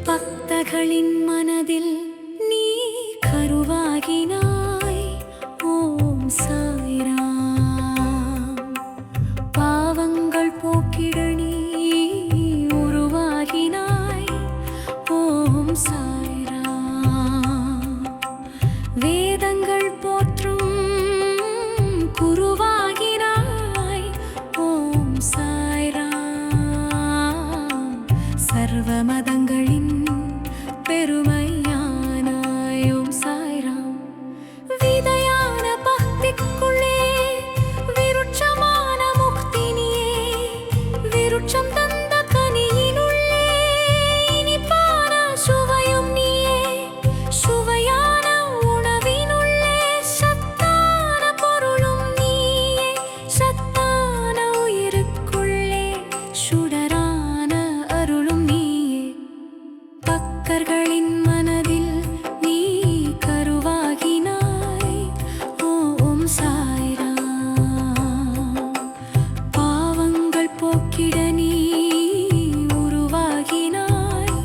பக்தர்களின் மனதில் நீ கருவாகினாய். ஓம் சாய்ராம். பாவங்கள் போக்கிட நீ உருவாகினாய். ஓம் சாய்ராம். வேதங்கள் போற்றும் குருவாகினாய். ஓம் சாய்ராம். சர்வ மதங்களின் பெருமையானாய். ஓம் சாய்ராம். விதையான பக்திக்குள்ளே விருட்சமான முக்தி நீயே. விருட்சம் தந்த கனியினுள்ளே இனிப்பான சுவையும் நீயே. சுவையான உணவினுள்ளே சத்தான பொருளும் நீயே. சத்தான உயிருக்குள்ளே சுடரான அருளும் நீயே. பக்தர்களின் மனதில் நீ கருவாகினாய். ஓம் சாய்ராம். பாவங்கள் போக்கிட நீ உருவாகினாய்.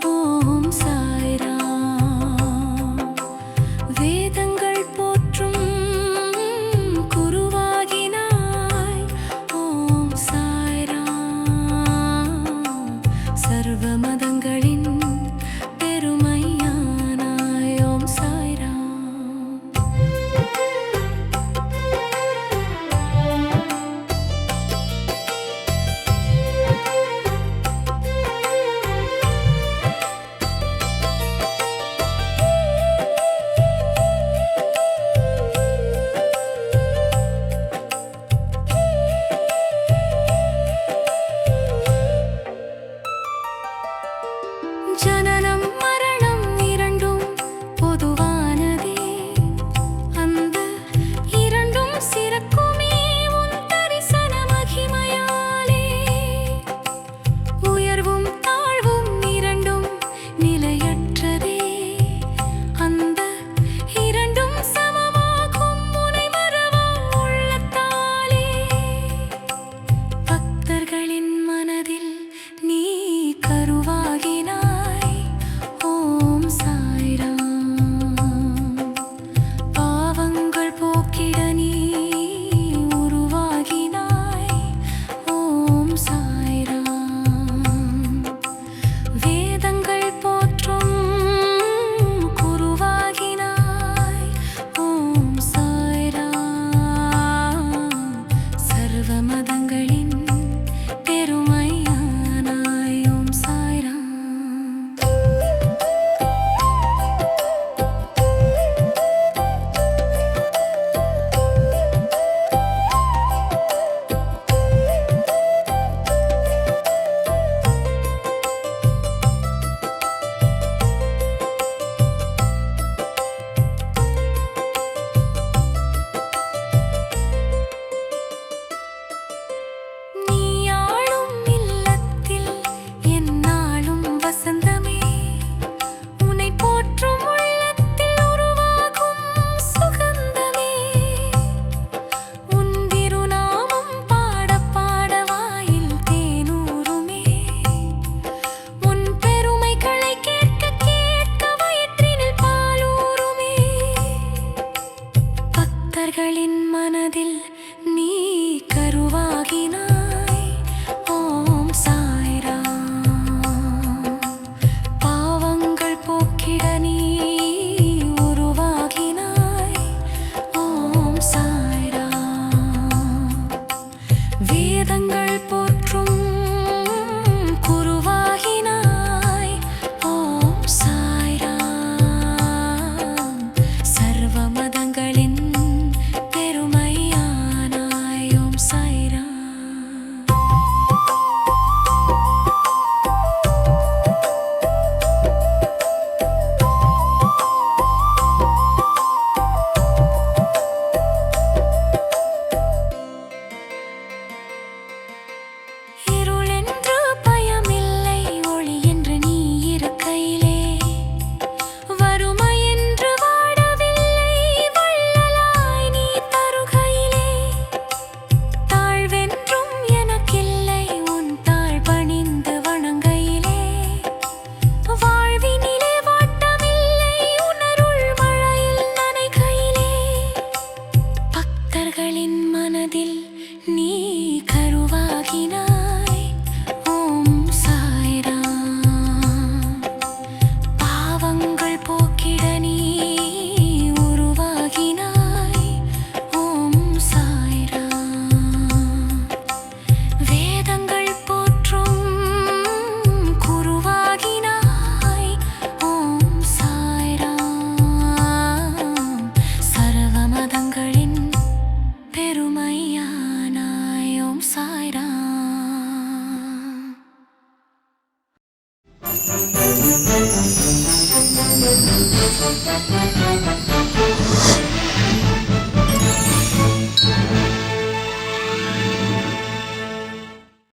ஓம் சாய்ராம். வேதங்கள் போற்றும் குருவாகினாய். ஓம் சாய்ராம். சர்வ மதங்களின் பெருமையானாய். ஓம் சாய்ராம். ஜனனம் மரணம் இரண்டும் பொதுவானதே. அந்த இரண்டும் சிறக்குமே உன் தரிசன மகிமையாலே. உயர்வும் தாழ்வும் இரண்டும் நிலையற்றதே. அந்த இரண்டும் சமமாகும் உனை மறவா உள்ளத்தாலே. பக்தர்களின் மனதில் நீ கருவாகினாய்.